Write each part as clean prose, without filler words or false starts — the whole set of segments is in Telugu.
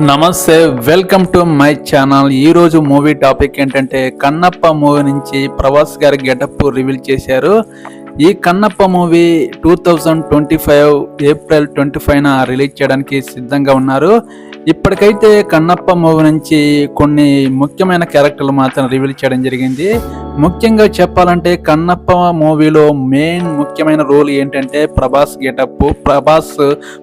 నమస్తే, వెల్కమ్ టు మై ఛానల్. ఈరోజు మూవీ టాపిక్ ఏంటంటే కన్నప్ప మూవీ నుంచి ప్రభాస్ గారి గెటప్ రివీల్ చేశారు. ఈ కన్నప్ప మూవీ 2025 ఏప్రిల్ 25న రిలీజ్ చేయడానికి సిద్ధంగా ఉన్నారు. ఇప్పటికైతే కన్నప్ప మూవీ నుంచి కొన్ని ముఖ్యమైన క్యారెక్టర్లు మాత్రం రివీల్ చేయడం జరిగింది. ముఖ్యంగా చెప్పాలంటే కన్నప్ప మూవీలో మెయిన్ ముఖ్యమైన రోల్ ఏంటంటే ప్రభాస్ గెటప్, ప్రభాస్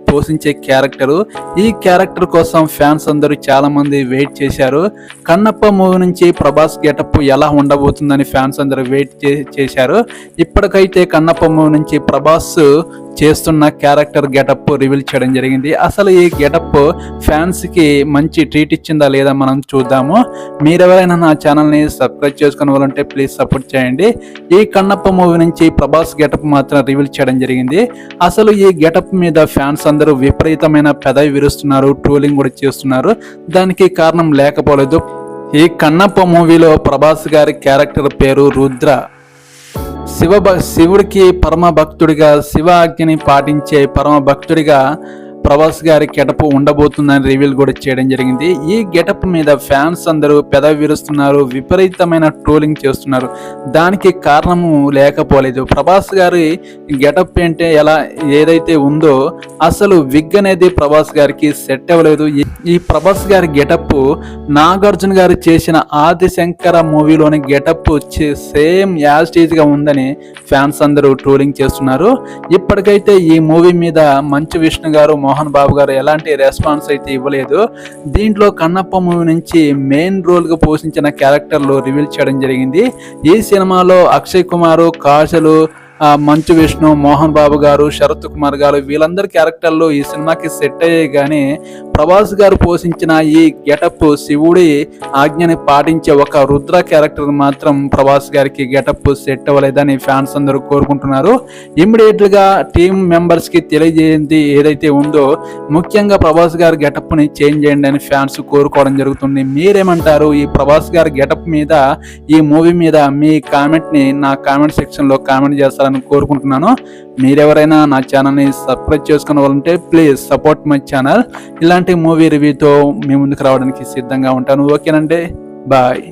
పోషించే క్యారెక్టరు. ఈ క్యారెక్టర్ కోసం ఫ్యాన్స్ అందరూ చాలా మంది వెయిట్ చేశారు. కన్నప్ప మూవీ నుంచి ప్రభాస్ గెటప్ ఎలా ఉండబోతుందని ఫ్యాన్స్ అందరూ వెయిట్ చేశారు. ఇప్పటికైతే కన్నప్ప మూవీ నుంచి ప్రభాస్ చేస్తున్న క్యారెక్టర్ గెటప్ రివీల్ చేయడం జరిగింది. అసలు ఈ గెటప్ ఫ్యాన్స్ కి మంచి ట్రీట్ ఇచ్చిందా లేదా మనం చూద్దాము. మీరెవరైనా నా ఛానల్ని సబ్స్క్రైబ్ చేసుకునే వాళ్ళంటే ప్లీజ్ సపోర్ట్ చేయండి. ఈ కన్నప్ప మూవీ నుంచి ప్రభాస్ గెటప్ మాత్రం రివీల్ చేయడం జరిగింది. అసలు ఈ గెటప్ మీద ఫ్యాన్స్ అందరూ విపరీతమైన పెదవి విరుస్తున్నారు, ట్రోలింగ్ కూడా చేస్తున్నారు. దానికి కారణం లేకపోలేదు. ఈ కన్నప్ప మూవీలో ప్రభాస్ గారి క్యారెక్టర్ పేరు రుద్ర. శివుడికి పరమ భక్తుడిగా, శివ ఆజ్ఞని పాటించే పరమ భక్తుడిగా ప్రభాస్ గారి గెటప్ ఉండబోతుందని రివీల్ కూడా చేయడం జరిగింది. ఈ గెటప్ మీద ఫ్యాన్స్ అందరూ పెదవి విరుస్తున్నారు, విపరీతమైన ట్రోలింగ్ చేస్తున్నారు. దానికి కారణము లేకపోలేదు. ప్రభాస్ గారి గెటప్ అంటే ఎలా ఏదైతే ఉందో అసలు విగ్ అనేది ప్రభాస్ గారికి సెట్ అవ్వలేదు. ఈ ప్రభాస్ గారి గెటప్ నాగార్జున గారు చేసిన ఆదిశంకర మూవీలోని గెటప్ సేమ్ యాజ్ గా ఉందని ఫ్యాన్స్ అందరూ ట్రోలింగ్ చేస్తున్నారు. ఇప్పటికైతే ఈ మూవీ మీద మంచు విష్ణు గారు, మోహన్ బాబు గారు ఎలాంటి రెస్పాన్స్ అయితే ఇవ్వలేదు. దీంట్లో కన్నప్ప మూవీ నుంచి మెయిన్ రోల్ గా పోషించిన క్యారెక్టర్లు రివీల్ చేయడం జరిగింది. ఈ సినిమాలో అక్షయ్ కుమార్, కాజల్, మంచు విష్ణు, మోహన్ బాబు గారు, శరత్ కుమార్ గారు వీళ్ళందరి క్యారెక్టర్లు ఈ సినిమాకి సెట్ అయ్యాయి. కానీ ప్రభాస్ గారు పోషించిన ఈ గెటప్ శివుడి ఆజ్ఞని పాటించే ఒక రుద్ర క్యారెక్టర్ మాత్రం ప్రభాస్ గారికి గెటప్ సెట్ అవ్వలేదని ఫ్యాన్స్ అందరూ కోరుకుంటున్నారు. ఇమ్మీడియట్ గా టీమ్ మెంబర్స్ కి తెలియజేయండి ఏదైతే ఉందో ముఖ్యంగా ప్రభాస్ గారి గెటప్ ని చేంజ్ చేయండి అని ఫ్యాన్స్ కోరుకోవడం జరుగుతుంది. మీరేమంటారు? ఈ ప్రభాస్ గారి గెటప్ మీద, ఈ మూవీ మీద మీ కామెంట్ ని నా కామెంట్ సెక్షన్ లో కామెంట్ చేస్తారని కోరుకుంటున్నాను. మీరెవరైనా నా ఛానల్ని సబ్స్క్రైబ్ చేసుకునే వాళ్ళంటే ప్లీజ్ సపోర్ట్ మై ఛానల్. ఇలాంటి మూవీ రివ్యూతో మీ ముందుకు రావడానికి సిద్ధంగా ఉంటాను. ఓకేనండి, బాయ్.